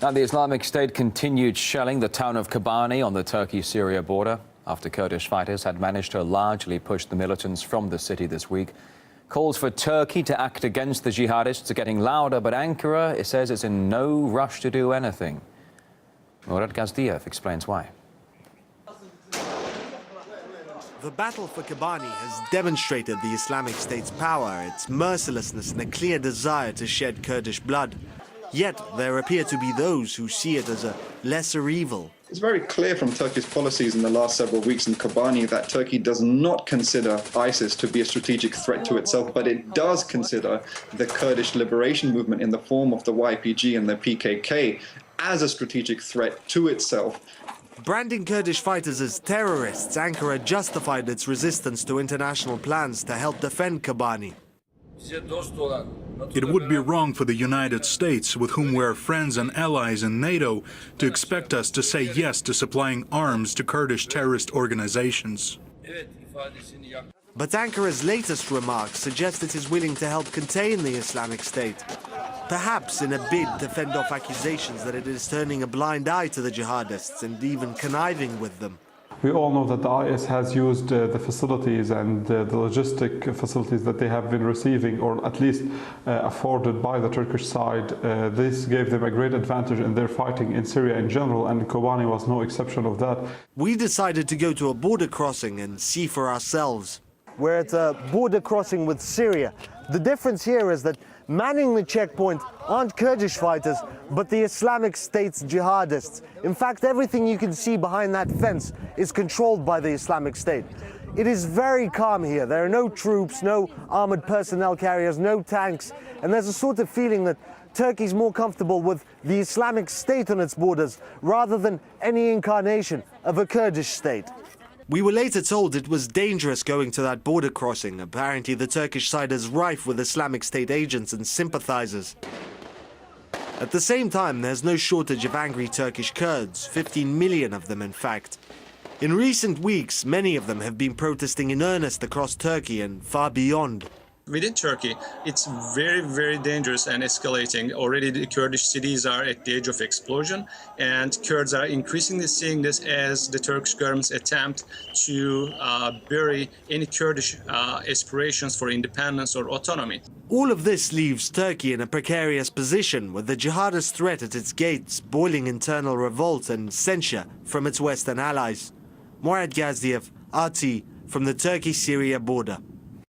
And the Islamic State continued shelling the town of Kobani on the Turkey-Syria border after Kurdish fighters had managed to largely push the militants from the city this week. Calls for Turkey to act against the jihadists are getting louder, but Ankara, it says, is in no rush to do anything. Murat Gazdiev explains why. The battle for Kobani has demonstrated the Islamic State's power, its mercilessness and a clear desire to shed Kurdish blood. Yet there appear to be those who see it as a lesser evil. It's very clear from Turkey's policies in the last several weeks in Kobani that Turkey does not consider ISIS to be a strategic threat to itself, but it does consider the Kurdish liberation movement in the form of the YPG and the PKK as a strategic threat to itself. Branding Kurdish fighters as terrorists, Ankara justified its resistance to international plans to help defend Kobani. It would be wrong for the United States, with whom we are friends and allies in NATO, to expect us to say yes to supplying arms to Kurdish terrorist organizations. But Ankara's latest remarks suggest it is willing to help contain the Islamic State, perhaps in a bid to fend off accusations that it is turning a blind eye to the jihadists and even conniving with them. We all know that the IS has used the facilities and the logistic facilities that they have been receiving, or at least afforded by the Turkish side. This gave them a great advantage in their fighting in Syria in general, and Kobani was no exception of that. We decided to go to a border crossing and see for ourselves. We're at a border crossing with Syria. The difference here is that manning the checkpoint aren't Kurdish fighters, but the Islamic State's jihadists. In fact, everything you can see behind that fence is controlled by the Islamic State. It is very calm here. There are no troops, no armored personnel carriers, no tanks, and there's a sort of feeling that Turkey's more comfortable with the Islamic State on its borders rather than any incarnation of a Kurdish state. We were later told it was dangerous going to that border crossing. Apparently the Turkish side is rife with Islamic State agents and sympathizers. At the same time, there's no shortage of angry Turkish Kurds, 15 million of them in fact. In recent weeks, many of them have been protesting in earnest across Turkey and far beyond. Within Turkey, it's very, very dangerous and escalating. Already the Kurdish cities are at the edge of explosion, and Kurds are increasingly seeing this as the Turkish government's attempt to bury any Kurdish aspirations for independence or autonomy. All of this leaves Turkey in a precarious position, with the jihadist threat at its gates, boiling internal revolt and censure from its Western allies. Murat Gazdiev, RT, from the Turkey-Syria border.